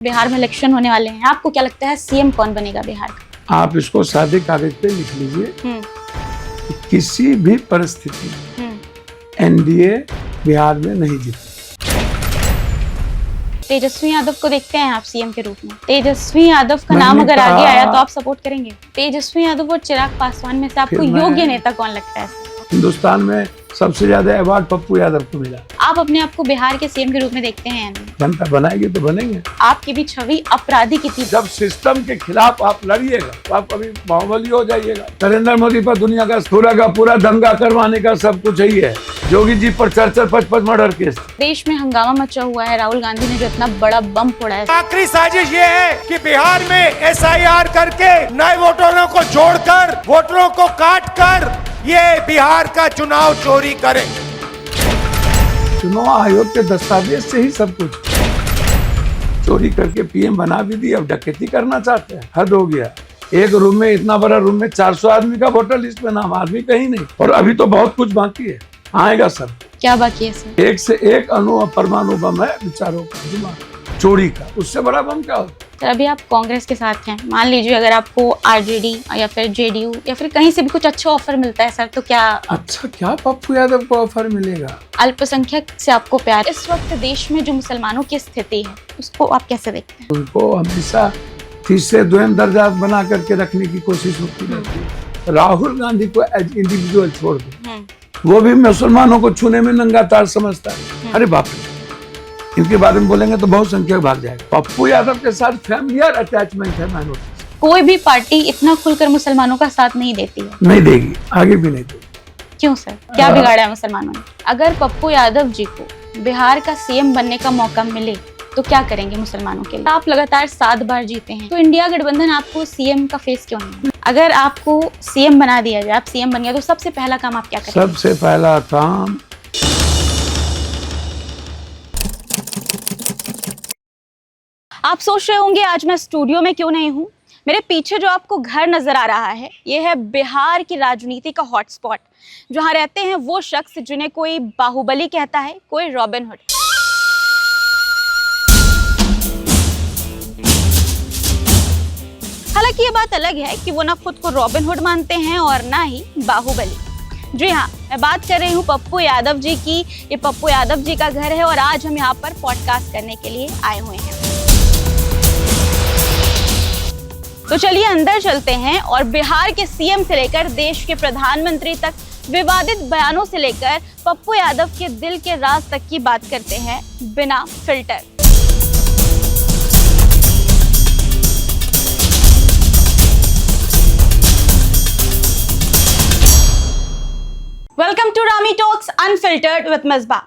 बिहार में इलेक्शन होने वाले हैं, आपको क्या लगता है सीएम कौन बनेगा बिहार का? आप इसको सादे कागज पे लिख लीजिए कि किसी भी परिस्थिति में एनडीए बिहार में नहीं जीती। तेजस्वी यादव को देखते हैं आप सीएम के रूप में? तेजस्वी यादव का नाम अगर आगे आया तो आप सपोर्ट करेंगे? तेजस्वी यादव और चिराग पासवान में से आपको योग्य नेता कौन लगता है? हिंदुस्तान में सबसे ज्यादा अवार्ड पप्पू यादव को मिला। आप अपने आप को बिहार के सीएम के रूप में देखते हैं? जनता बनाएगी तो बनेंगे। आपकी भी छवि अपराधी की थी। जब सिस्टम के खिलाफ आप लड़िएगा तो आप कभी बाहुबली हो जाइएगा। नरेंद्र मोदी पर दुनिया का पूरा दंगा करवाने का सब कुछ यही है। योगी जी पर 55 मर्डर केस। देश में हंगामा मचा हुआ है, राहुल गांधी ने जो इतना बड़ा बम फोड़ा है। आखिरी साजिश ये है कि बिहार में SIR करके नए वोटरों को जोड़कर वोटरों को काट कर ये बिहार का चुनाव चोरी करें। चुनाव आयोग के दस्तावेज से ही सब कुछ चोरी करके पीएम बना भी दी। अब डकैती करना चाहते हैं, हद हो गया। एक रूम में, इतना बड़ा रूम में 400 आदमी का वोटर लिस्ट में नाम, आदमी कहीं नहीं। और अभी तो बहुत कुछ बाकी है, आएगा सर। क्या बाकी है सर? एक से एक अणु परमाणु बम है विचारों का, दिमाग चोरी का। उससे बड़ा बम क्या होता? सर अभी आप कांग्रेस के साथ हैं, मान लीजिए अगर आपको आरजेडी या फिर जेडीयू या फिर कहीं से भी कुछ अच्छा ऑफर मिलता है सर, तो क्या अच्छा क्या पप्पू यादव को ऑफर मिलेगा? अल्पसंख्यक से आपको प्यार? इस वक्त देश में जो मुसलमानों की स्थिति है उसको आप कैसे देखते हैं? उनको हमेशा तीसरे द्वैम दर्जा बना करके रखने की कोशिश होती रहती है। राहुल गांधी को एज इंडिविजुअल छोड़ दो, वो भी मुसलमानों को छूने में नंगा तार समझता है। अरे बाप रे, इनके बारे में बोलेंगे तो बहुत संख्यक भाग जाएगा। पप्पू यादव के साथ फैमिलियर अटैचमेंट है माइनॉरिटी। कोई भी पार्टी इतना खुलकर मुसलमानों का साथ नहीं देती है। नहीं देगी, आगे भी नहीं देगी। क्यों सर, क्या बिगाड़ा है मुसलमानों ने? अगर पप्पू यादव जी को बिहार का सीएम बनने का मौका मिले तो क्या करेंगे मुसलमानों के लिए? आप लगातार 7 बार जीते हैं, तो इंडिया गठबंधन आपको सीएम का फेस क्यों नहीं? अगर आपको सीएम बना दिया जाए, आप सीएम बन गए, तो सबसे पहला काम आप क्या करेंगे? सबसे पहला काम आप सोच रहे होंगे आज मैं स्टूडियो में क्यों नहीं हूँ। मेरे पीछे जो आपको घर नजर आ रहा है, ये है बिहार की राजनीति का हॉटस्पॉट, जहाँ रहते हैं वो शख्स जिन्हें कोई बाहुबली कहता है, कोई रॉबिन हुड। हालांकि ये बात अलग है कि वो ना खुद को रॉबिन हुड मानते हैं और ना ही बाहुबली। जी हाँ, मैं बात कर रही हूँ पप्पू यादव जी की। ये पप्पू यादव जी का घर है और आज हम यहाँ पर पॉडकास्ट करने के लिए आए हुए हैं। तो चलिए अंदर चलते हैं और बिहार के सीएम से लेकर देश के प्रधानमंत्री तक, विवादित बयानों से लेकर पप्पू यादव के दिल के राज तक की बात करते हैं बिना filter. Welcome to Rami talks unfiltered with Misbah.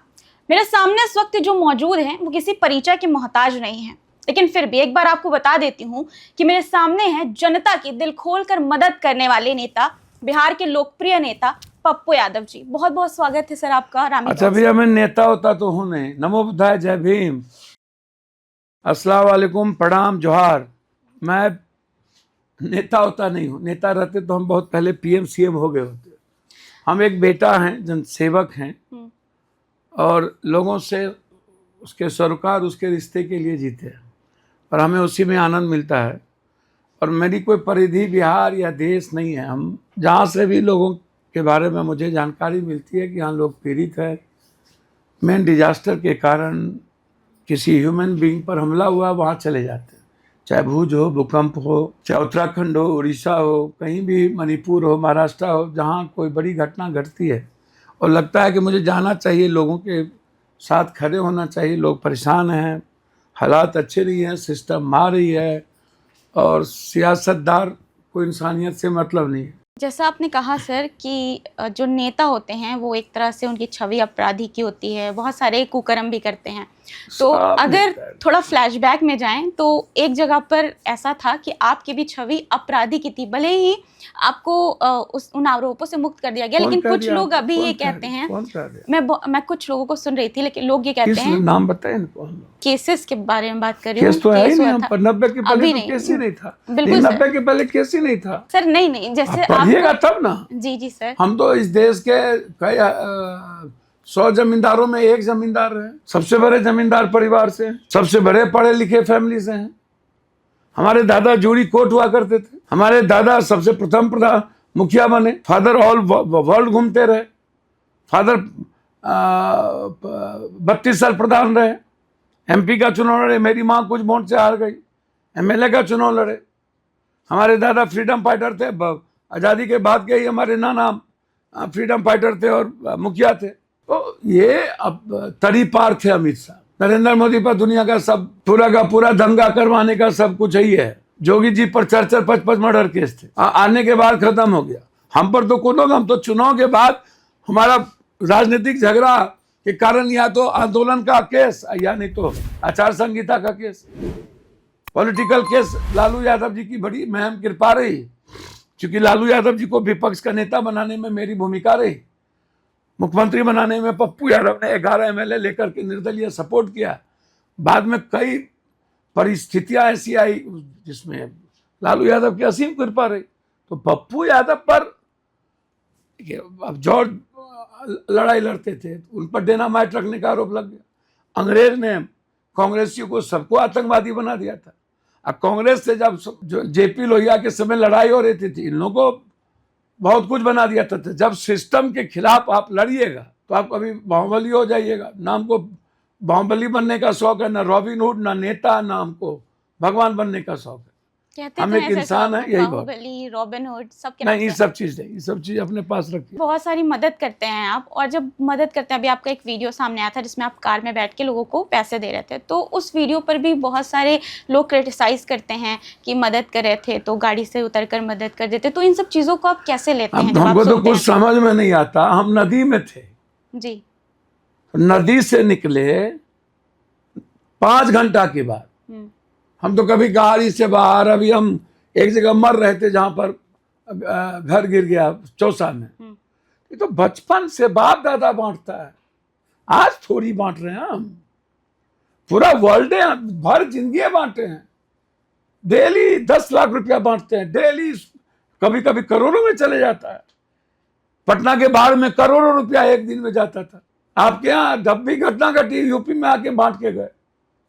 मेरे सामने इस वक्त जो मौजूद हैं वो किसी परिचय के मोहताज नहीं हैं, लेकिन फिर भी एक बार आपको बता देती हूँ कि मेरे सामने है जनता की दिल खोलकर मदद करने वाले नेता, बिहार के लोकप्रिय नेता पप्पू यादव जी। बहुत बहुत स्वागत है सर आपका रामी। अच्छा भैया, मैं नेता होता तो हूँ नहीं। नमो बुद्धाय, जय भीम, अस्सलाम वालेकुम, प्रणाम, जोहार। मैं नेता होता नहीं हूँ। नेता रहते तो हम बहुत पहले PM CM हो गए होते। हम एक बेटा हैं, जनसेवक हैं और लोगों से उसके सरोकार, उसके रिश्ते के लिए जीते हैं और हमें उसी में आनंद मिलता है। और मेरी कोई परिधि बिहार या देश नहीं है। हम जहाँ से भी लोगों के बारे में मुझे जानकारी मिलती है कि यहाँ लोग पीड़ित है, मेन डिजास्टर के कारण किसी ह्यूमन बीइंग पर हमला हुआ, वहाँ चले जाते हैं। चाहे भुज हो, भूकंप हो, चाहे उत्तराखंड हो, उड़ीसा हो, कहीं भी, मणिपुर हो, महाराष्ट्र हो, जहाँ कोई बड़ी घटना घटती है और लगता है कि मुझे जाना चाहिए, लोगों के साथ खड़े होना चाहिए। लोग परेशान हैं, हालात अच्छे नहीं हैं, सिस्टम मार रही है और सियासतदार को इंसानियत से मतलब नहीं है। जैसा आपने कहा सर कि जो नेता होते हैं वो एक तरह से उनकी छवि अपराधी की होती है, बहुत सारे कुकर्म भी करते हैं। तो अगर थोड़ा फ्लैशबैक में जाएं तो एक जगह पर ऐसा था कि आपकी भी छवि अपराधी की थी, भले ही आपको उन आरोपों से मुक्त कर दिया गया, लेकिन कुछ लोग अभी ये कहते हैं, मैं कुछ लोगों को सुन रही थी, लेकिन लोग ये कहते हैं, नाम बताए, केसेस के बारे में बात कर रही हूँ। केस तो है ही नहीं, पर 90 के पहले तो केस ही नहीं था। बिल्कुल 90 के पहले केस ही नहीं था सर। नहीं, जैसे पढ़िएगा तब ना। जी सर। हम तो इस देश के 100 जमींदारों में एक जमींदार है, सबसे बड़े जमींदार परिवार से हैं, सबसे बड़े पढ़े लिखे फैमिली से हैं। हमारे दादा जूरी कोट हुआ करते थे, हमारे दादा सबसे प्रथम प्रधान मुखिया बने, फादर ऑल वर्ल्ड घूमते रहे, फादर 32 साल प्रधान रहे, MP का चुनाव लड़े, मेरी माँ कुछ वोट से हार गई, MLA का चुनाव लड़े। हमारे दादा फ्रीडम फाइटर थे, आज़ादी के बाद के ही हमारे नाना फ्रीडम फाइटर थे और मुखिया थे। तो ये अब तरी पार थे अमित शाह। नरेंद्र मोदी पर दुनिया का सब पूरा का पूरा दंगा करवाने का सब कुछ ही है। जोगी जी पर 4-5 मर्डर केस थे, आने के बाद खत्म हो गया। हम पर तो कौन होगा, हम तो चुनाव के बाद हमारा राजनीतिक झगड़ा के कारण या तो आंदोलन का केस या नहीं तो आचार संहिता का case, political case. Lalu Yadav ji की बड़ी महम कृपा रही, क्योंकि लालू यादव जी को विपक्ष का नेता बनाने में मेरी भूमिका रही। मुख्यमंत्री बनाने में पप्पू यादव ने 11 MLA लेकर के निर्दलीय सपोर्ट किया। बाद में कई परिस्थितियां ऐसी आई जिसमें लालू यादव की असीम कृपा रही। तो पप्पू यादव पर अब जॉर्ज लड़ाई लड़ते थे, उन पर डेनामाइट रखने का आरोप लग गया। अंग्रेज ने कांग्रेसियों को सबको आतंकवादी बना दिया था। अब कांग्रेस से जब JP लोहिया के समय लड़ाई हो रही थी, इन लोगों को बहुत कुछ बना दिया था। जब सिस्टम के खिलाफ आप लड़िएगा तो आप कभी बाहुबली हो जाइएगा। ना हमको बाहुबली बनने का शौक है, ना रॉबिन हुड, ना नेता, ना हमको भगवान बनने का शौक है। कहते हम एक इंसान है, यही बात। बाहुबली, रॉबिन हुड सब नहीं, ये सब चीज़ नहीं, ये सब चीज़ अपने पास रखिए। बहुत सारी मदद करते हैं आप, और जब मदद करते हैं, अभी आपका एक वीडियो सामने आया था जिसमें आप कार में बैठ के लोगों को पैसे दे रहे थे, तो उस वीडियो पर भी बहुत सारे लोग क्रिटिसाइज करते हैं कि मदद कर रहे थे तो गाड़ी से उतर कर मदद कर देते। तो इन सब चीज़ों को आप कैसे लेते हैं? हमको तो कुछ समझ में नहीं आता। हम नदी में थे जी, नदी से निकले 5 घंटा के बाद हम तो कभी गाड़ी से बाहर, अभी हम एक जगह मर रहे थे जहां पर घर गिर गया चौसा में। ये तो बचपन से बाप दादा बांटता है, आज थोड़ी बांट रहे हैं हम। पूरा वर्ल्ड भर जिंदगी बांटे हैं। डेली 10 लाख रुपया बांटते हैं, डेली कभी कभी करोड़ों में चले जाता है। पटना के बाढ़ में करोड़ों रुपया एक दिन में जाता था। आपके यहाँ जब भी घटना घटी यूपी में आके बांट के गए,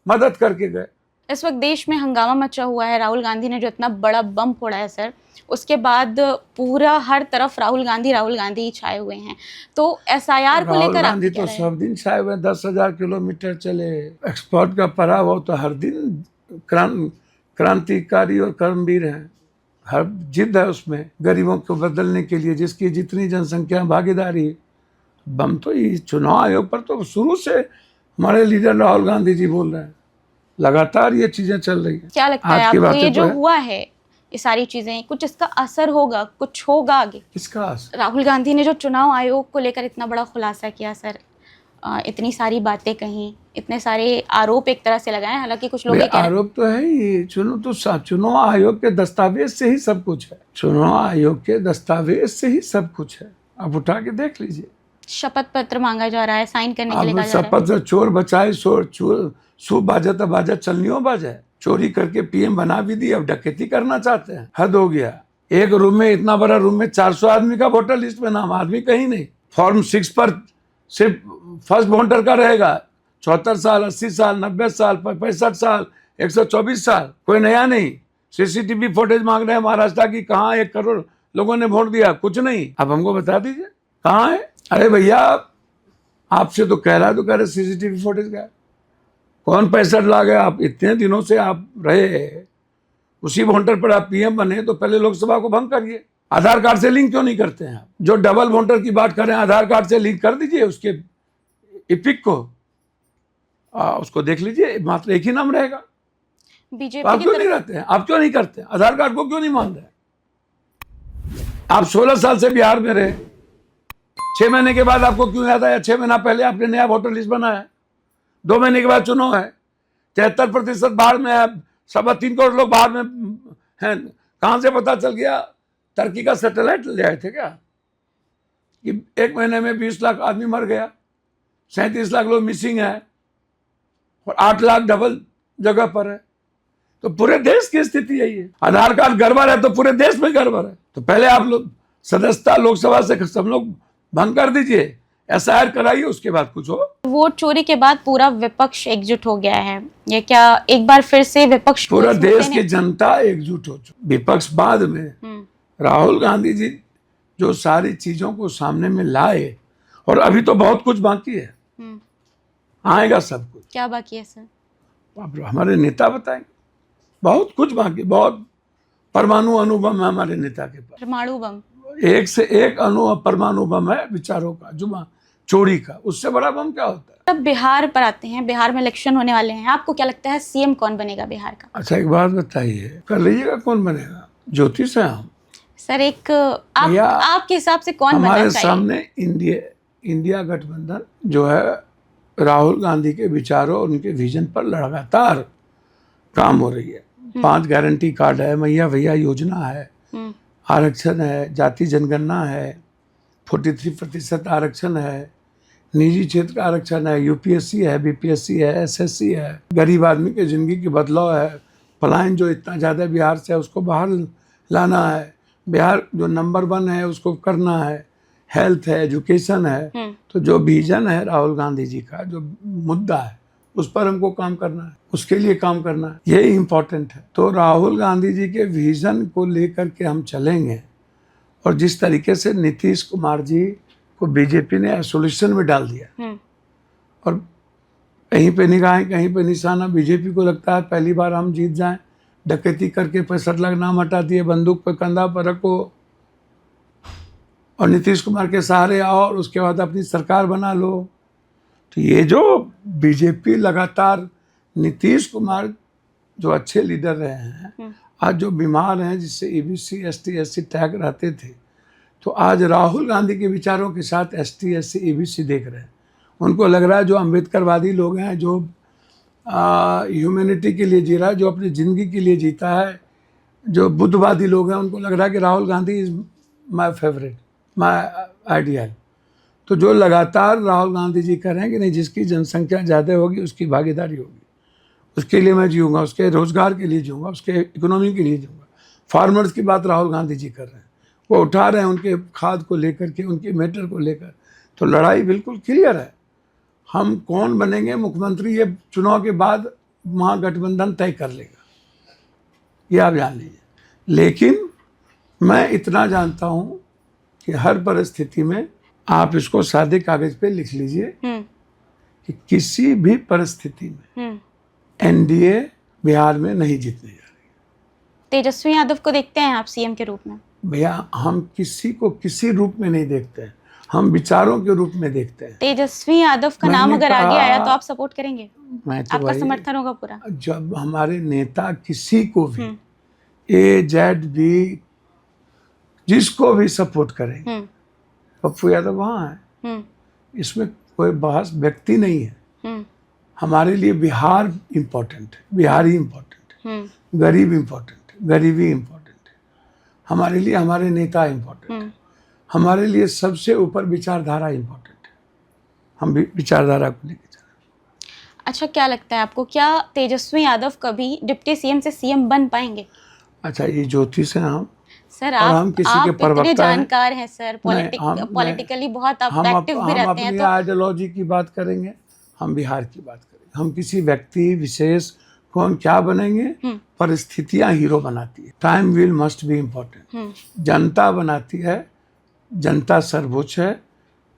मदद करके गए। इस वक्त देश में हंगामा मचा हुआ है। राहुल गांधी ने जो इतना बड़ा बम फोड़ा है सर, उसके बाद पूरा हर तरफ राहुल गांधी छाए हुए हैं। तो SIR को लेकर गांधी तो सब दिन छाए हुए, 10,000 किलोमीटर चले। एक्सपोर्ट का पराभव तो हर दिन क्रांतिकारी और कर्मवीर हैं। हर जिद है उसमें गरीबों को बदलने के लिए, जिसकी जितनी जनसंख्या भागीदारी। बम तो ये चुनाव आयोग पर तो शुरू से हमारे लीडर राहुल गांधी जी बोल रहे हैं, लगातार ये चीजें चल रही है। क्या लगता है आपको ये जो हुआ है, ये सारी चीजें, कुछ इसका असर होगा, कुछ होगा आगे? इसका असर राहुल गांधी ने जो चुनाव आयोग को लेकर इतना बड़ा खुलासा किया सर, इतनी सारी बातें कही, इतने सारे आरोप एक तरह से लगाए, हालांकि कुछ लोग आरोप तो है ही। चुनाव आयोग के दस्तावेज से ही सब कुछ है। चुनाव आयोग के दस्तावेज से ही सब कुछ है, आप उठा के देख लीजिए। शपथ पत्र मांगा जा रहा है, साइन करने के लिए कहा जा रहा है। शपथ चोर बचाए सो बाजा तो बाजा चलनियों बाजा है। चोरी करके PM बना भी दी, अब डकैती करना चाहते हैं। हद हो गया। एक रूम में, इतना बड़ा रूम में 400 आदमी का वोटर लिस्ट में नाम, आदमी कहीं नहीं। फॉर्म 6 पर सिर्फ फर्स्ट वोटर का रहेगा। 74 साल, 80 साल, 90 साल, 65 साल, 124 साल, कोई नया नहीं। CCTV फुटेज मांग रहे हैं महाराष्ट्र की, कहाँ 1 करोड़ लोगों ने वोट दिया, कुछ नहीं। अब हमको बता दीजिए कहाँ है। अरे भैया, आपसे तो कह रहा है, तो कह रहे CCTV फुटेज का कौन 65 लाख है? आप इतने दिनों से आप रहे, उसी वोटर पर आप PM बने, तो पहले लोकसभा को भंग करिए। आधार कार्ड से लिंक क्यों नहीं करते हैं आप? जो डबल वोटर की बात कर रहे हैं, आधार कार्ड से लिंक कर दीजिए उसके इपिक को, उसको देख लीजिए, मात्र एक ही नाम रहेगा। बीजेपी आप क्यों नहीं रहते हैं? आप क्यों नहीं करते? आधार कार्ड को क्यों नहीं मान रहे? आप 16 साल से बिहार में रहे, 6 महीने के बाद आपको क्यों याद आया? 6 महीना पहले आपने नया वोटर लिस्ट बनाया, 2 महीने के बाद चुनाव है, 73% बाहर में है, 3.25 करोड़ लोग बाहर में हैं। कहाँ से पता चल गया? टर्की का सैटेलाइट ले आए थे क्या कि 1 महीने में 20 लाख आदमी मर गया, 37 लाख लोग मिसिंग है और 8 लाख डबल जगह पर है। तो पूरे देश की स्थिति यही है। आधार कार्ड गड़बड़ है तो पूरे देश में गड़बड़ है। तो पहले आप लोग सदस्यता लोकसभा से सब लोग भंग कर दीजिए, SIR कराइए, उसके बाद कुछ हो। वोट चोरी के बाद पूरा विपक्ष एकजुट हो गया है, ये क्या एक बार फिर से विपक्ष को पूरा इस देश मुद्दे की जनता एकजुट हो चुकी। विपक्ष बाद में हम्म, राहुल गांधी जी जो सारी चीजों को सामने में लाए, और अभी तो बहुत कुछ बाकी है, हम्म, आएगा सब कुछ। क्या बाकी है सर? अब हमारे नेता बताएंगे, बहुत कुछ बाकी, बहुत परमाणु अनुभव है हमारे नेता के पास। परमाणु बम? एक से एक परमाणु बम है विचारों का, जुमा चोरी का, उससे बड़ा बम क्या होता है। अब बिहार पर आते हैं, बिहार में इलेक्शन होने वाले हैं, आपको क्या लगता है सीएम कौन बनेगा बिहार का? अच्छा एक बात बताइए, कर लीजिएगा, कौन बनेगा? ज्योतिष है हम। सर एक भैया, आपके हिसाब से कौन बनना हमारे चाहिए? सामने इंडिया गठबंधन जो है, राहुल गांधी के विचारों और उनके विजन पर लगातार काम हो रही है। 5 गारंटी कार्ड है, मैया भैया योजना है, हम्म, आरक्षण है, जाति जनगणना है, 43% आरक्षण है, निजी क्षेत्र का आरक्षण है, यूपीएससी है, बीपीएससी है, एसएससी है, गरीब आदमी की जिंदगी की बदलाव है, पलायन जो इतना ज़्यादा बिहार से है उसको बाहर लाना है, बिहार जो नंबर 1 है उसको करना है, हेल्थ है, एजुकेशन है। तो जो विजन है राहुल गांधी जी का, जो मुद्दा है, उस पर हमको काम करना है, उसके लिए काम करना है, ये इम्पोर्टेंट है। तो राहुल गांधी जी के विजन को लेकर के हम चलेंगे। और जिस तरीके से नीतीश कुमार जी को बीजेपी ने आइसोलेशन में डाल दिया, और कहीं पे निगाहें कहीं पे निशाना, बीजेपी को लगता है पहली बार हम जीत जाएं, डकैती करके 65 लाख नाम हटा दिए, बंदूक पे कंधा पर रखो और नीतीश कुमार के सहारे आओ और उसके बाद अपनी सरकार बना लो। तो ये जो बीजेपी लगातार, नीतीश कुमार जो अच्छे लीडर रहे हैं, आज जो बीमार हैं, जिससे EBC ST SC टैग रहते थे, तो आज राहुल गांधी के विचारों के साथ ST SC EBC देख रहे हैं। उनको लग रहा है जो अम्बेडकरवादी लोग हैं, जो ह्यूमैनिटी के लिए जी रहा है, जो अपनी ज़िंदगी के लिए जीता है, जो बुद्धवादी लोग हैं, उनको लग रहा है कि Rahul Gandhi is my favourite, my ideal. तो जो लगातार राहुल गांधी जी कह रहे हैं कि नहीं, जिसकी जनसंख्या ज़्यादा होगी उसकी भागीदारी होगी, उसके लिए मैं जीऊँगा, उसके रोज़गार के लिए जीऊँगा, उसके इकोनॉमी के लिए जीऊँगा। फार्मर्स की बात राहुल गांधी जी कर रहे हैं, वो उठा रहे हैं उनके खाद को लेकर के, उनके मैटर को लेकर। तो लड़ाई बिल्कुल क्लियर है। हम कौन बनेंगे मुख्यमंत्री, ये चुनाव के बाद महागठबंधन तय कर लेगा, ये आप जान लीजिए। लेकिन मैं इतना जानता हूँ कि हर परिस्थिति में, आप इसको सादे कागज पे लिख लीजिए कि किसी भी परिस्थिति में NDA बिहार में नहीं जीतने जा रही। तेजस्वी यादव को देखते हैं आप सीएम के रूप में? भैया, हम किसी को किसी रूप में नहीं देखते हैं, हम विचारों के रूप में देखते हैं। तेजस्वी यादव का नाम अगर आगे आया तो आप सपोर्ट करेंगे? मैं तो आपका समर्थन होगा पूरा? जब हमारे नेता किसी को भी AZB जिसको भी सपोर्ट करेंगे, पप्पू यादव वहाँ है, इसमें कोई बहस व्यक्ति नहीं है। हमारे लिए बिहार इम्पोर्टेंट है, बिहारी इम्पोर्टेंट है, गरीब इम्पोर्टेंट है, गरीबी इम्पोर्टेंट है, हमारे लिए हमारे नेता इम्पोर्टेंट है, हमारे लिए सबसे ऊपर विचारधारा इम्पोर्टेंट है। हम भी विचारधारा को लेकर चल रहे हैं। अच्छा, क्या लगता है आपको, क्या तेजस्वी यादव कभी डिप्टी सीएम से सीएम बन पाएंगे? अच्छा, ये ज्योतिष है हम सर, हम किसी के आप प्रवक्ता इतने जानकार हैं सर, नहीं, पॉलिटिकली बहुत आप एक्टिव भी रहते हैं। हम अपनी तो आइडियोलॉजी की बात करेंगे, हम बिहार की बात करेंगे। हम किसी व्यक्ति विशेष को हम क्या बनेंगे, परिस्थितियां हीरो बनाती है। Time will must be important. जनता बनाती है, जनता सर्वोच्च है,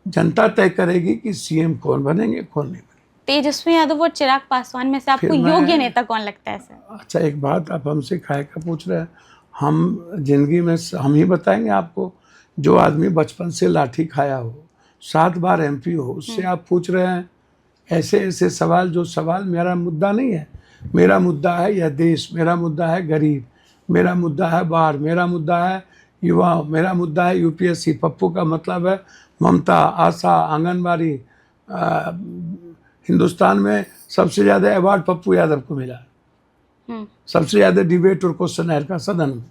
जनता तय करेगी कि सीएम कौन बनेंगे कौन नहीं बनेंगे। तेजस्वी यादव और चिराग पासवान में से आपको योग्य नेता कौन लगता है सर? अच्छा, एक बात आप हमसे खाए का पूछ रहे हैं, हम जिंदगी में हम ही बताएंगे आपको। जो आदमी बचपन से लाठी खाया हो, 7 बार MP हो, उससे आप पूछ रहे हैं ऐसे ऐसे सवाल, जो सवाल मेरा मुद्दा नहीं है। मेरा मुद्दा है यह देश, मेरा मुद्दा है गरीब, मेरा मुद्दा है बाढ़, मेरा मुद्दा है युवा, मेरा मुद्दा है UPSC। पप्पू का मतलब है ममता, आशा, आंगनबाड़ी। हिंदुस्तान में सबसे ज़्यादा अवार्ड पप्पू यादव को मिला है, सबसे ज़्यादा डिबेट और क्वेश्चन का सदन में।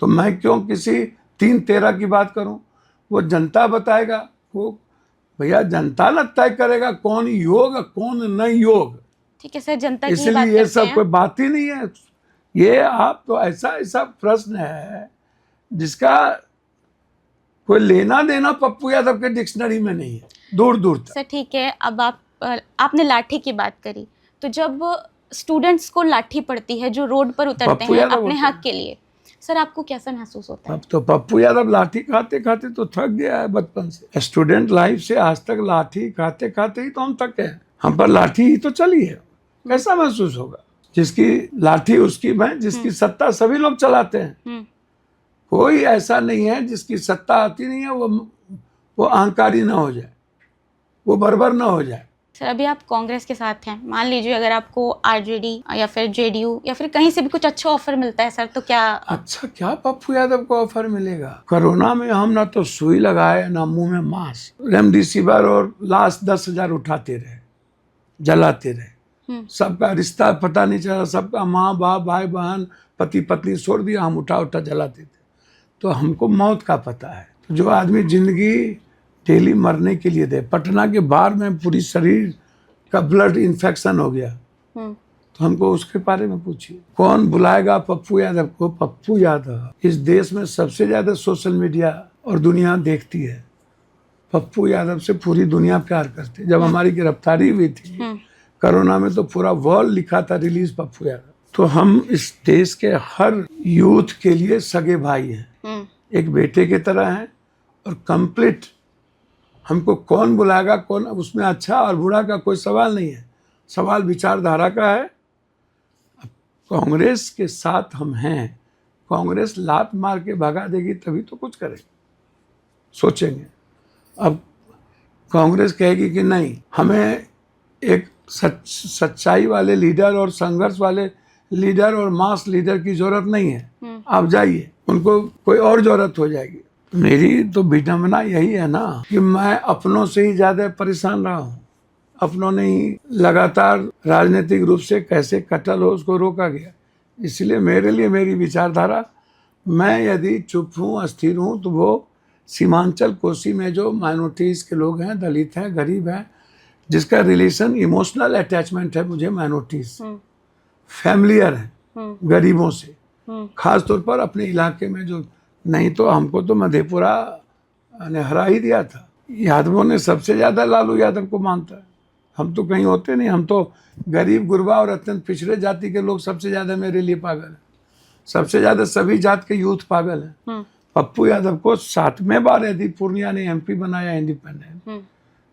तो मैं क्यों किसी 3-13 की बात करूं, वो जनता बताएगा। वो भैया जनता ना तय करेगा कौन योग कौन नहीं योग। ठीक है सर, जनता की बात इसलिए ये करते सब हैं। कोई बात ही नहीं है। ये आप तो ऐसा ऐसा प्रश्न है जिसका कोई लेना देना पप्पू यादव के डिक्शनरी में नहीं है, दूर दूर तक। सर ठीक है, अब आपने लाठी की बात करी, तो जब स्टूडेंट्स को लाठी पड़ती है जो रोड पर उतरते पप्पू हैं यादव अपने होते हक के लिए, सर आपको कैसा महसूस होता है? अब तो पप्पू यादव लाठी खाते खाते तो थक गया है बचपन से, स्टूडेंट लाइफ से आज तक लाठी खाते खाते ही तो हम थके हैं। हम पर लाठी ही तो चली है, कैसा महसूस होगा? जिसकी लाठी उसकी भैंस, जिसकी सत्ता सभी लोग चलाते हैं। कोई ऐसा नहीं है जिसकी सत्ता आती नहीं है वो अहंकारी ना हो जाए, वो बर्बर ना हो जाए। सर अभी आप कांग्रेस के साथ हैं, मान लीजिए अगर आपको आरजेडी या फिर जेडीयू या फिर कहीं से भी कुछ अच्छा ऑफर मिलता है सर, तो क्या? अच्छा, क्या पप्पू यादव को ऑफर मिलेगा? कोरोना में हम ना तो सुई लगाए ना मुंह में मास्क, रेमडेसिविर और लास्ट 10,000 उठाते रहे, जलाते रहे। सबका रिश्ता पता नहीं चला, सबका माँ बाप भाई बहन पति पत्नी छोड़ दिया, हम उठा उठा जलाते थे। तो हमको मौत का पता है। तो जो आदमी जिंदगी डेली मरने के लिए दे, पटना के बाहर में पूरी शरीर का ब्लड इन्फेक्शन हो गया, तो हमको उसके बारे में पूछिए। कौन बुलाएगा पप्पू यादव को? पप्पू यादव इस देश में सबसे ज्यादा सोशल मीडिया और दुनिया देखती है। पप्पू यादव से पूरी दुनिया प्यार करती है। जब हमारी गिरफ्तारी हुई थी कोरोना में, तो पूरा वर्ल्ड लिखा था रिलीज पप्पू यादव। तो हम इस देश के हर यूथ के लिए सगे भाई हैं, एक बेटे की तरह हैं, और कंप्लीट हमको कौन बुलाएगा, कौन उसमें अच्छा और बुरा का कोई सवाल नहीं है, सवाल विचारधारा का है। अब कांग्रेस के साथ हम हैं, कांग्रेस लात मार के भगा देगी तभी तो कुछ करेगी, सोचेंगे। अब कांग्रेस कहेगी कि नहीं, हमें एक सच्चाई वाले लीडर और संघर्ष वाले लीडर और मास लीडर की जरूरत नहीं है, आप जाइए, उनको कोई और जरूरत हो जाएगी। मेरी तो विडंबना यही है ना कि मैं अपनों से ही ज्यादा परेशान रहा हूँ। अपनों ने ही लगातार राजनीतिक रूप से कैसे कत्ल हो उसको रोका गया। इसलिए मेरे लिए मेरी विचारधारा, मैं यदि चुप हूँ, अस्थिर हूँ, तो वो सीमांचल कोसी में जो माइनॉरिटीज़ के लोग हैं, दलित हैं, गरीब हैं, जिसका रिलेशन इमोशनल अटैचमेंट है मुझे माइनॉरिटीज, फैमिलियर है गरीबों से, खास तौर पर अपने इलाके में जो, नहीं तो हमको तो मधेपुरा ने हरा ही दिया था। यादवों ने सबसे ज़्यादा लालू यादव को मानता है, हम तो कहीं होते नहीं, हम तो गरीब गुरबा और अत्यंत पिछड़े जाति के लोग सबसे ज़्यादा मेरे लिए पागल हैं, सबसे ज़्यादा सभी जात के यूथ पागल हैं। पप्पू यादव को 7वें बार यदि पूर्णिया ने एमपी बनाया इंडिपेंडेंट,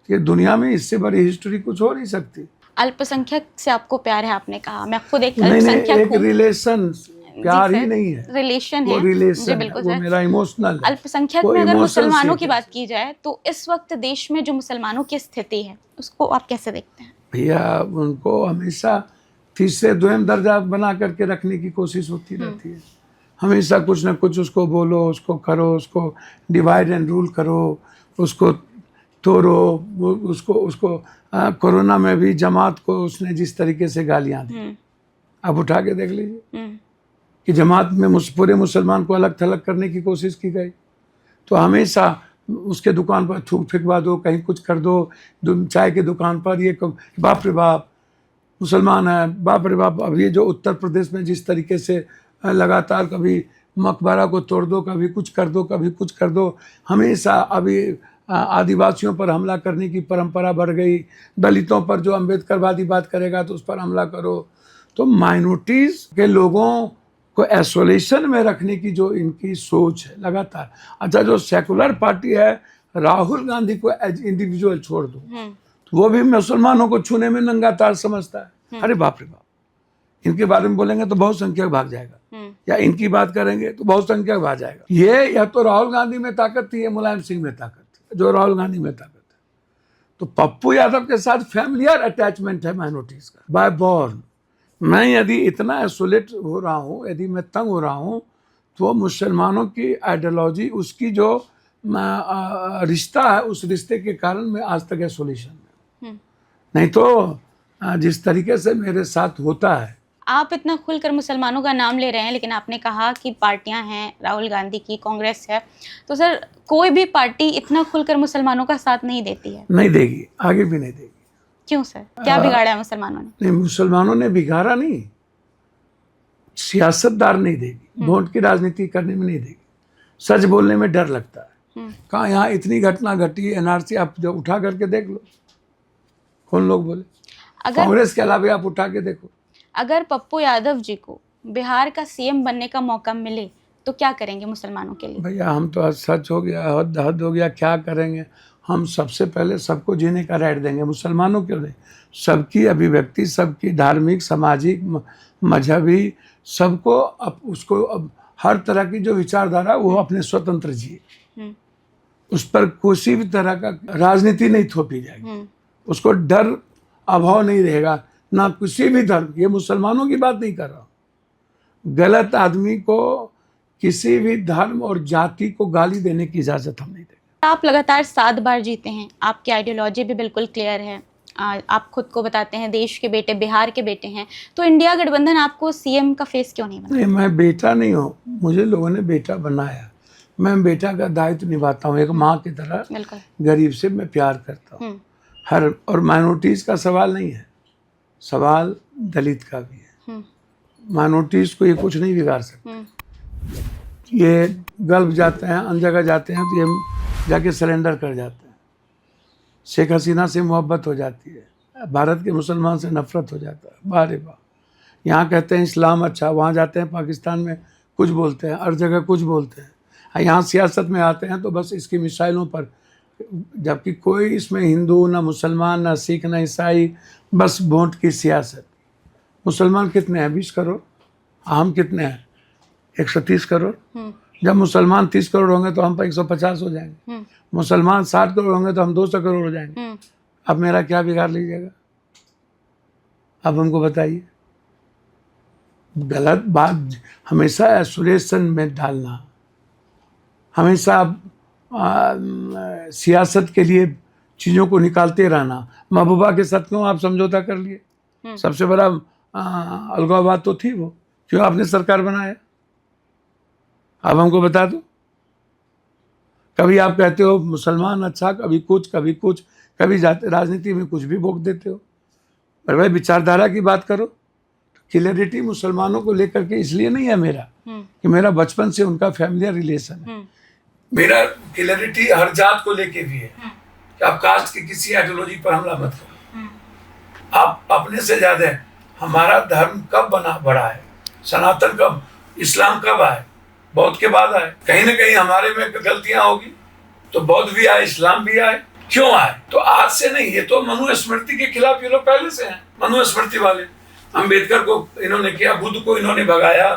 ये दुनिया में इससे बड़ी हिस्ट्री कुछ हो नहीं सकती। अल्पसंख्यक से आपको प्यार है, आपने कहा, मैं खुद एक नहीं, अल्पसंख्यक हूं। रिलेशन, प्यार ही नहीं है, रिलेशन वो है, रिलेशन है, बिल्कुल वो सर। मेरा इमोशनल है। अल्पसंख्यक में अगर मुसलमानों की बात की जाए, तो इस वक्त देश में जो मुसलमानों की स्थिति है उसको आप कैसे देखते हैं? भैया, उनको हमेशा तीसरे द्वयम दर्जा बना करके रखने की कोशिश होती रहती है। हमेशा कुछ ना कुछ उसको बोलो, उसको करो, उसको डिवाइड एंड रूल करो, उसको तोड़ो, उसको कोरोना में भी जमात को उसने जिस तरीके से गालियां दी, आप उठा के देख लीजिए कि जमात में पूरे मुसलमान को अलग थलग करने की कोशिश की गई। तो हमेशा उसके दुकान पर थूक फेंकवा दो, कहीं कुछ कर दो, चाय के दुकान पर ये बाप रे बाप मुसलमान है, बाप रे बाप। अब ये जो उत्तर प्रदेश में जिस तरीके से लगातार कभी मकबरा को तोड़ दो, कभी कुछ कर दो, कभी कुछ कर दो, हमेशा अभी आदिवासियों पर हमला करने की परंपरा बढ़ गई, दलितों पर जो अम्बेडकरवादी बात करेगा तो उस पर हमला करो। तो माइनॉरिटीज़ के लोगों को आइसोलेशन में रखने की जो इनकी सोच है लगातार। अच्छा, जो सेकुलर पार्टी है, राहुल गांधी को एज इंडिविजुअल छोड़ दो, तो वो भी मुसलमानों को छूने में नंगा तार समझता है। अरे बाप रे बाप, इनके बारे में बोलेंगे तो बहुसंख्यक भाग जाएगा, या इनकी बात करेंगे तो बहुसंख्यक भाग जाएगा। ये या तो राहुल गांधी में ताकत थी या मुलायम सिंह में ताकत थी, जो राहुल गांधी में ताकत है। तो पप्पू यादव के साथ फैमिलियर अटैचमेंट है माइनॉरिटीज का बाय बॉर्न। मैं यदि इतना आइसोलेट हो रहा हूँ, यदि मैं तंग हो रहा हूँ, तो मुसलमानों की आइडियोलॉजी, उसकी जो रिश्ता है, उस रिश्ते के कारण मैं आज तक आइसोलेशन में। नहीं तो जिस तरीके से मेरे साथ होता है। आप इतना खुलकर मुसलमानों का नाम ले रहे हैं, लेकिन आपने कहा कि पार्टियां हैं, राहुल गांधी की कांग्रेस है, तो सर कोई भी पार्टी इतना खुलकर मुसलमानों का साथ नहीं देती है। नहीं देगी, आगे भी नहीं देगी। क्यों सर, क्या बिगाड़ा है मुसलमानों ने? नहीं, मुसलमानों ने बिगाड़ा नहीं, सियासतदार नहीं देगी, वोट की राजनीति करने में नहीं देगी, सच बोलने में डर लगता है। कहाँ यहाँ इतनी घटना घटी, एनआरसी आप जो उठा करके देख लो, कौन लोग बोले? कांग्रेस के अलावा आप उठा के देखो। अगर पप्पू यादव जी को बिहार का सीएम बनने का मौका मिले तो क्या करेंगे मुसलमानों के लिए? भैया हम तो सच हो गया, हद हो गया, क्या करेंगे हम? सबसे पहले सबको जीने का राइट देंगे, मुसलमानों क्यों नहीं? सबकी अभिव्यक्ति, सबकी धार्मिक, सामाजिक, मजहबी, सबको अब उसको अब हर तरह की जो विचारधारा वो अपने स्वतंत्र जिए, उस पर किसी भी तरह का राजनीति नहीं थोपी जाएगी, उसको डर अभाव नहीं रहेगा, ना किसी भी धर्म, ये मुसलमानों की बात नहीं कर रहा हूँ। गलत आदमी को, किसी भी धर्म और जाति को गाली देने की इजाजत हम नहीं देंगे। आप लगातार 7 बार जीते हैं, आपकी आइडियोलॉजी भी बिल्कुल क्लियर है, आप खुद को बताते हैं देश के बेटे, बिहार के बेटे हैं, तो इंडिया गठबंधन आपको सीएम का फेस क्यों नहीं बना? नहीं, मैं बेटा नहीं हूँ, मुझे लोगों ने बेटा बनाया, मैं बेटा का दायित्व निभाता हूँ, एक माँ की तरह गरीब से मैं प्यार करता हूँ हर। और माइनॉरिटीज का सवाल नहीं है, सवाल दलित का भी है। माइनॉरिटीज को ये कुछ नहीं बिगाड़ सकते, ये गल्फ जाते हैं, अन्य जगह जाते हैं तो ये जाके सरेंडर कर जाते हैं, शेख हसीना से मोहब्बत हो जाती है, भारत के मुसलमान से नफरत हो जाता है, बारे वाह। यहाँ कहते हैं इस्लाम अच्छा, वहाँ जाते हैं पाकिस्तान में कुछ बोलते हैं, हर जगह कुछ बोलते हैं, यहाँ सियासत में आते हैं तो बस इसकी मिसाइलों पर, जबकि कोई इसमें हिंदू ना मुसलमान ना सिख ना ईसाई, बस वोट की सियासत। मुसलमान कितने हैं? 20 करोड़। हम कितने हैं? 130 करोड़। जब मुसलमान 30 करोड़ होंगे तो हम 150 हो जाएंगे, मुसलमान 60 करोड़ होंगे तो हम 200 करोड़ हो जाएंगे। अब मेरा क्या बिगाड़ लीजिएगा? अब हमको बताइए। गलत बात हमेशा एसोसिएशन में डालना, हमेशा सियासत के लिए चीज़ों को निकालते रहना। महबूबा के साथ क्यों आप समझौता कर लिए? सबसे बड़ा अलगाववाद तो थी वो, क्यों आपने सरकार बनाया? अब हमको बता दो। कभी आप कहते हो मुसलमान अच्छा, कभी कुछ कभी कुछ, कभी जाते राजनीति में कुछ भी भोग देते हो। पर भाई विचारधारा की बात करो। क्लियरिटी मुसलमानों को लेकर के इसलिए नहीं है मेरा कि मेरा बचपन से उनका फैमिलियर रिलेशन है, मेरा क्लियरिटी हर जात को लेके भी है कि आप कास्ट की किसी आइडियोलॉजी पर हमला मत करो। आप अपने से ज्यादा हमारा धर्म कब बड़ा है, सनातन कब, इस्लाम कब आए? बौद्ध के बाद आए। कहीं ना कहीं हमारे में गलतियां होगी तो बौद्ध भी आए, इस्लाम भी आए। क्यों आए? तो आज से नहीं, ये तो मनुस्मृति के खिलाफ ये लोग पहले से हैं। मनुस्मृति वाले अम्बेडकर को इन्होंने किया, बुद्ध को इन्होंने भगाया,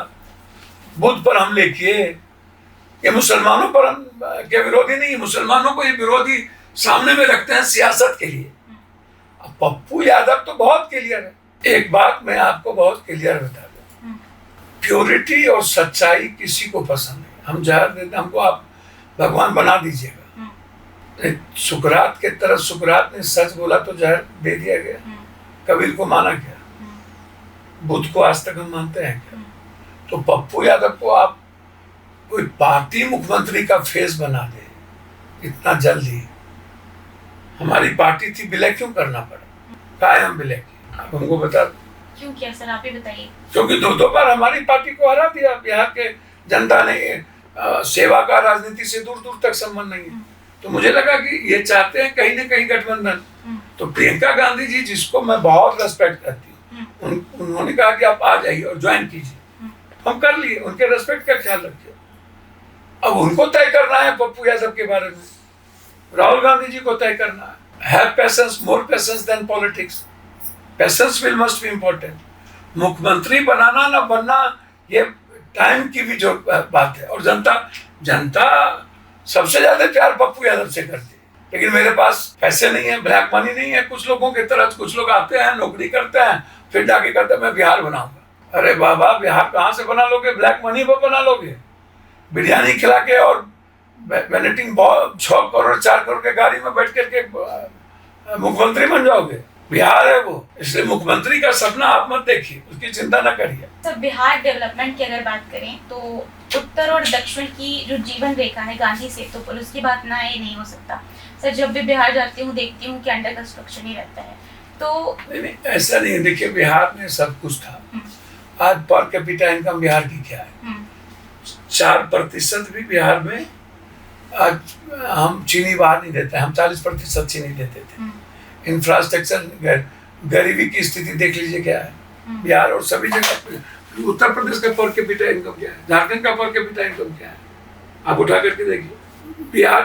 बुद्ध पर हमले किए। ये मुसलमानों पर के विरोधी नहीं, मुसलमानों को ये विरोधी सामने में रखते हैं सियासत के लिए। अब पप्पू यादव तो बहुत क्लियर है। एक बात मैं आपको बहुत क्लियर बता दूं, प्योरिटी और सच्चाई किसी को पसंद नहीं। हम जहर देते, हमको आप भगवान बना दीजिएगा। सुकरात के तरह सुकरात ने सच बोला तो जहर दे दिया गया। कबीर को माना गया, बुद्ध को आज तक हम मानते हैं क्या? तो पप्पू यादव को आप कोई पार्टी मुख्यमंत्री का फेस बना दे इतना जल्दी। हमारी पार्टी थी, विलय क्यों करना पड़ा? क्या है हम विलय की? आप हमको बता दो क्यों किया सर, आप ही बताइए। क्योंकि दो बार हमारी पार्टी को हरा दिया बिहार के जनता ने। सेवा का राजनीति से दूर दूर तक संबंध नहीं है। तो मुझे लगा कि ये चाहते हैं कहीं ना कहीं गठबंधन। तो प्रियंका गांधी जी, जिसको मैं बहुत रेस्पेक्ट करती हूँ, उन्होंने कहा कि आप आ जाइए और ज्वाइन कीजिए। हम कर लिए, उनके रेस्पेक्ट का ख्याल रखिए। अब उनको तय करना है पप्पू यादव के बारे में, राहुल गांधी जी को तय करना है। Have patience, more patience than politics. Patience will must be important. मुख्यमंत्री बनाना ना बनना ये टाइम की भी जो बात है। और जनता सबसे ज्यादा प्यार पप्पू यादव से करती है। लेकिन मेरे पास पैसे नहीं है, ब्लैक मनी नहीं है। कुछ लोगों की तरह कुछ लोग आते हैं, नौकरी करते हैं, फिर जाके कहते हैं मैं बिहार बनाऊंगा। अरे बाबा, बिहार कहाँ से बना लोगे? ब्लैक मनी पर बना लोगे? बिरयानी खिला के और वेनेटिंग 6 करोड़ 4 करोड़ के गाड़ी में बैठ करके मुख्यमंत्री बन जाओगे? बिहार है वो। इसलिए मुख्यमंत्री का सपना आप मत देखिए, उसकी चिंता न करिए। सर, बिहार डेवलपमेंट की अगर बात करें तो उत्तर और दक्षिण की जो जीवन रेखा है गांधी सेतु पुल, उसकी बात ना ही नहीं हो सकता। सर, जब भी बिहार जाती हूँ देखती हूँ कि अंडर कंस्ट्रक्शन ही रहता है। तो नहीं, ऐसा नहीं। देखिए, बिहार में सब कुछ था। आज पर कैपिटा इनकम बिहार की क्या है? 4% भी बिहार में आज हम चीनी बाहर नहीं देते, हम 40% चीनी देते थे। इंफ्रास्ट्रक्चर, गरीबी की स्थिति देख लीजिए क्या है बिहार और सभी जगह पे। उत्तर प्रदेश का पर कैपिटा इनकम क्या है, झारखंड का पर कैपिटा इनकम क्या है, आप उठा करके देखिए। बिहार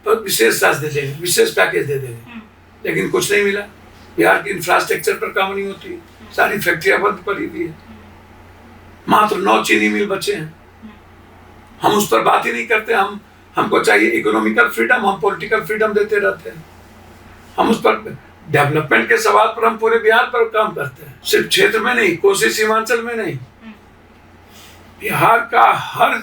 पर विशेष साथ दे देंगे, विशेष पैकेज दे देंगे, लेकिन कुछ नहीं मिला। बिहार की इंफ्रास्ट्रक्चर पर काम नहीं होती, सारी फैक्ट्रियां बंद पड़ी हुई है, मात्र 9 चीनी मिल बचे हैं। हम उस पर बात ही नहीं करते। हमको चाहिए इकोनॉमिकल फ्रीडम, हम पॉलिटिकल फ्रीडम देते रहते हैं। हम उस पर डेवलपमेंट के सवाल पर हम पूरे बिहार पर काम करते हैं, सिर्फ क्षेत्र में नहीं, कोसी सीमांचल में नहीं। बिहार का हर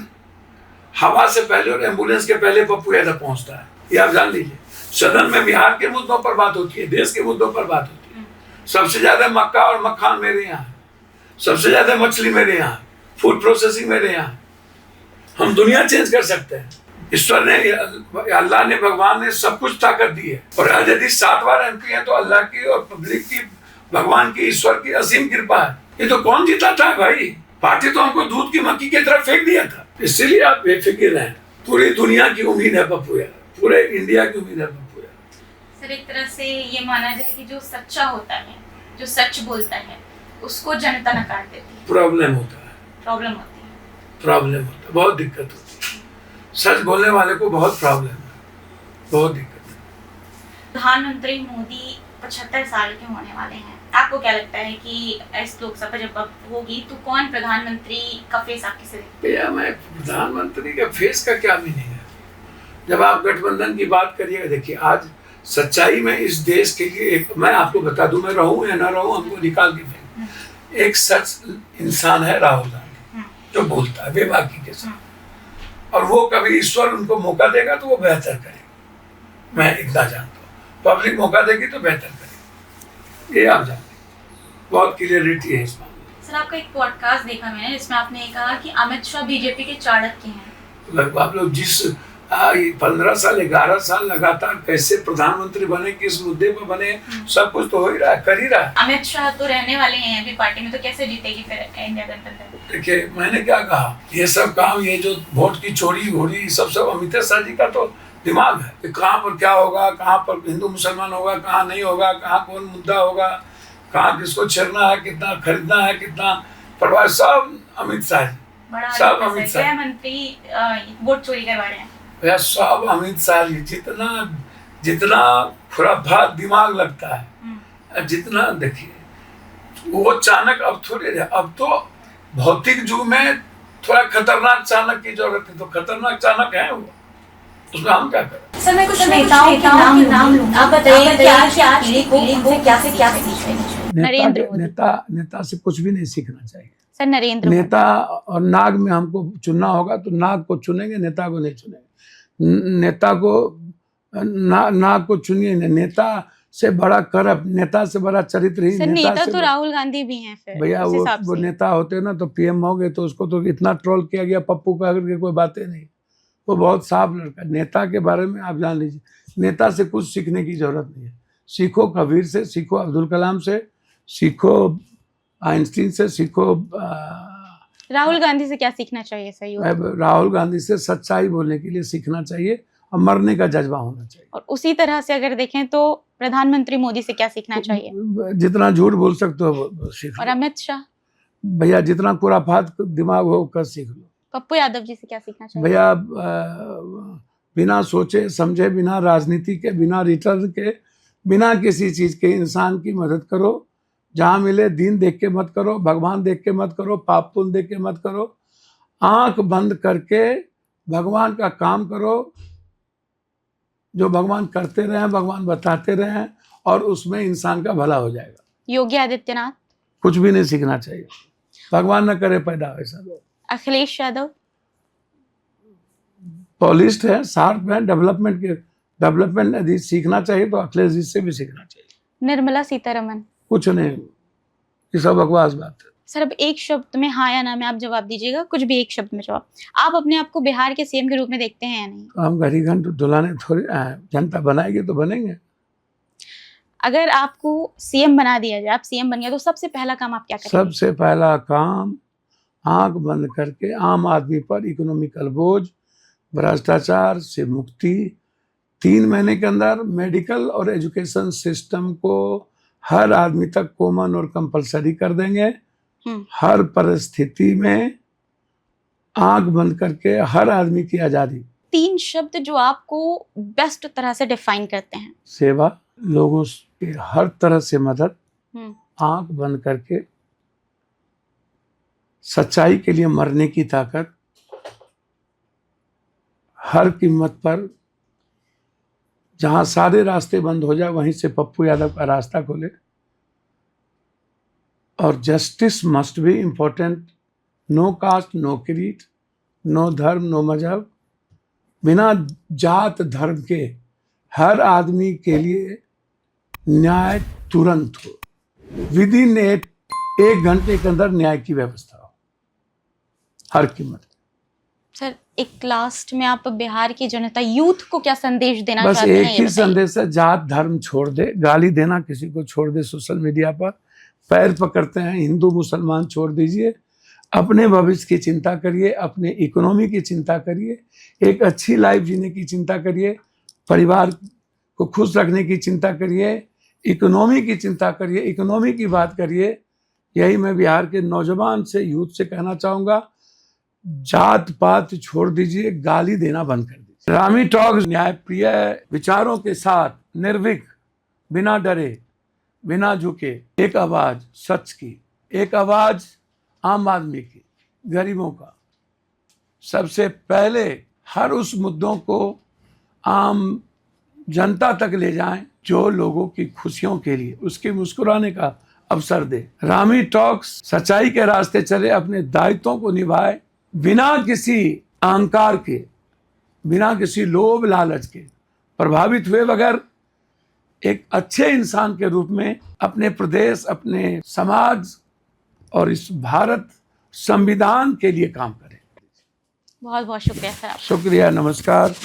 हवा से पहले और एम्बुलेंस के पहले पप्पू यादव पहुंचता है, ये आप जान लीजिए। सदन में बिहार के मुद्दों पर बात होती है, देश के मुद्दों पर बात होती है। सबसे ज्यादा मक्का और मखान मेरे यहाँ, सबसे ज्यादा मछली मेरे यहाँ, फूड प्रोसेसिंग मेरे यहाँ। हम दुनिया चेंज कर सकते हैं। ईश्वर ने, अल्लाह ने, भगवान ने सब कुछ ताकत दी है। और आज यदि 7 बार एमपी है तो अल्लाह की और पब्लिक की, भगवान की, ईश्वर की असीम कृपा है। ये तो कौन जीता था भाई? पार्टी तो हमको दूध की मक्की की तरफ फेंक दिया था। इसीलिए आप बेफिक्र हैं। पूरी दुनिया की उम्मीद है पप्पू यादव, पूरे इंडिया की उम्मीद है पप्पू यादव। सर, एक तरह से ये माना जाए कि जो सच्चा होता है, जो सच बोलता है, उसको जनता नकार देती है। प्रॉब्लम होता है, प्रॉब्लम होती है, प्रॉब्लम होता है, बहुत दिक्कत होती है। सच बोलने वाले को बहुत प्रॉब्लम है, बहुत दिक्कत है। प्रधानमंत्री मोदी 75 साल के होने वाले हैं। आपको क्या लगता है कि इस लोकसभा जब अब होगी तो कौन प्रधानमंत्री का फेस आप किसे देखते हैं? भैया, मैं प्रधानमंत्री का फेस का क्या मीनिंग है? जब आप गठबंधन की बात करिएगा, देखिए आज सच्चाई में इस देश के लिए एक, मैं आपको बता दूं, मैं रहूं या ना रहूं, हमको निकाल के फेंक, एक सच इंसान है राहुल गांधी, जो बोलता है बेबाकी के साथ। और वो कभी ईश्वर उनको मौका देगा तो वो बेहतर करेगा, मैं इतना जानता हूँ। पब्लिक मौका देगी तो बेहतर करेगी, ये आप जानते हैं। बहुत क्लियरिटी है इस मामले। सर, आपका एक पॉडकास्ट देखा मैंने जिसमें आपने कहा कि अमित शाह बीजेपी के चाणक्य हैं। आप लोग जिस 15 साल 11 साल लगातार कैसे प्रधानमंत्री बने, किस मुद्दे पर बने, सब कुछ तो हो ही रहा है, कर ही रहा है। अमित शाह तो रहने वाले हैं अभी पार्टी में, तो कैसे जीतेगी फिर इंडिया गठबंधन? देखिए, मैंने क्या कहा, ये सब काम, ये जो वोट की चोरी घोरी, सब अमित शाह जी का तो दिमाग है कि कहाँ पर क्या होगा, कहाँ पर हिंदू मुसलमान होगा, कहाँ नहीं होगा, कहाँ कौन मुद्दा होगा, कहाँ किसको छेड़ना है, कितना खरीदना है, कितना परवाह, सब अमित शाह जी, सब अमित शाह। गृह मंत्री वोट चोरी करवा रहे हैं भैया, सब अमित शाह जी। जितना खुराफात दिमाग लगता है, जितना, देखिए वो चाणक्य अब थोड़े रहे। अब तो भौतिक युग में थोड़ा खतरनाक चाणक्य की जरूरत है, तो खतरनाक चाणक्य है वो, उसमें हम क्या करें? सर, मैं कुछ नेताओं के नाम लूं, आप बताइए कि आज पीढ़ी को उनसे क्या सीखना? नरेंद्र मोदी। नेता से कुछ भी नहीं सीखना चाहिए। सर, नरेंद्र मोदी। नेता और नाग में हमको चुनना होगा तो नाग को चुनेंगे, नेता को नहीं चुनेंगे। नेता को नाग को चुनिए। नेता से बड़ा करप्ट, नेता से बड़ा चरित्रहीन। सर, नेता तो राहुल गांधी भी हैं फिर। भैया, वो नेता होते ना तो पीएम हो गए, तो उसको तो इतना ट्रोल किया गया, पप्पू का करके कोई बातें नहीं। वो बहुत साफ लड़का। नेता के बारे में आप जान लीजिए, नेता से कुछ सीखने की जरूरत नहीं है। सीखो कबीर से, सीखो अब्दुल कलाम से, सीखो आइंस्टीन से, सीखो। राहुल गांधी से क्या सीखना चाहिए? सही राहुल गांधी से सच्चाई बोलने के लिए सीखना चाहिए और मरने का जज्बा होना चाहिए। और उसी तरह से अगर देखें तो प्रधानमंत्री मोदी से क्या सीखना चाहिए? जितना झूठ बोल सकते हो सीख। और अमित शाह? भैया, जितना खुराफात दिमाग हो कर सीख लो। पप्पू यादव जी से क्या सीखना चाहिए? भैया, बिना सोचे समझे, बिना राजनीति के, बिना रिटर्न के, बिना किसी चीज के इंसान की मदद करो। जहां मिले दीन देख के मत करो, भगवान देख के मत करो, पाप पुण्य देख के मत करो। आंख बंद करके भगवान का काम करो। जो भगवान करते रहे, भगवान बताते रहे, और उसमें इंसान का भला हो जाएगा। योगी आदित्यनाथ? कुछ भी नहीं सीखना चाहिए, भगवान न करे पैदा ऐसा लोग। अखिलेश यादव? पॉलिस्ट है, शार्प है, डेवलपमेंट यदि सीखना चाहिए तो अखिलेश जी से भी सीखना चाहिए। निर्मला सीतारमण? कुछ नहीं, ये सब बकवास बात है। सर, अब एक शब्द में हाँ या ना में आप जवाब दीजिएगा, कुछ भी एक शब्द में जवाब। आप अपने आप को बिहार के सीएम के रूप में देखते हैं या नहीं? तो हम घड़ी घंट दुलाने थोड़ी, जनता बनाएगी तो बनेंगे। अगर आपको सीएम बना दिया जाए, आप सीएम बन गए, तो सबसे पहला काम आप क्या करेंगे? सबसे पहला काम, आंख बंद करके आम आदमी पर इकोनॉमिकल बोझ, भ्रष्टाचार से मुक्ति, 3 महीने के अंदर मेडिकल और एजुकेशन सिस्टम को हर आदमी तक कॉमन और कंपलसरी कर देंगे। हर परिस्थिति में आंख बंद करके हर आदमी की आजादी। 3 शब्द जो आपको बेस्ट तरह से डिफाइन करते हैं। सेवा, लोगों की हर तरह से मदद, आंख बंद करके सच्चाई के लिए मरने की ताकत, हर कीमत पर जहां सारे रास्ते बंद हो जाए वहीं से पप्पू यादव का रास्ता खोले। और justice must be important. No caste, no creed, no धर्म, नो मजहब, बिना जात धर्म के हर आदमी के लिए न्याय तुरंत हो। विद इन 1 घंटे के अंदर न्याय की व्यवस्था हो हर कीमत। सर, एक लास्ट में आप बिहार की जनता, यूथ को क्या संदेश देना बस चाहते हैं? एक ये ही बताइए। संदेश है, जात धर्म छोड़ दे, गाली देना किसी को छोड़ दे, सोशल मीडिया पर पैर पकड़ते हैं हिंदू मुसलमान छोड़ दीजिए, अपने भविष्य की चिंता करिए, अपने इकोनॉमी की चिंता करिए, एक अच्छी लाइफ जीने की चिंता करिए, परिवार को खुश रखने की चिंता करिए, इकोनॉमी की चिंता करिए, इकोनॉमी की बात करिए। यही मैं बिहार के नौजवान से, यूथ से कहना चाहूँगा, जात पात छोड़ दीजिए, गाली देना बंद कर दीजिए। रामी टॉक्स न्यायप्रिय विचारों के साथ, निर्भीक, बिना डरे, बिना झुके, एक आवाज सच की, एक आवाज आम आदमी की, गरीबों का। सबसे पहले हर उस मुद्दों को आम जनता तक ले जाएं जो लोगों की खुशियों के लिए, उसके मुस्कुराने का अवसर दे। रामी टॉक्स सच्चाई के रास्ते चले, अपने दायित्वों को निभाए, बिना किसी अहंकार के, बिना किसी लोभ लालच के, प्रभावित हुए बगैर एक अच्छे इंसान के रूप में अपने प्रदेश, अपने समाज और इस भारत संविधान के लिए काम करें। बहुत बहुत शुक्रिया सर। शुक्रिया, नमस्कार।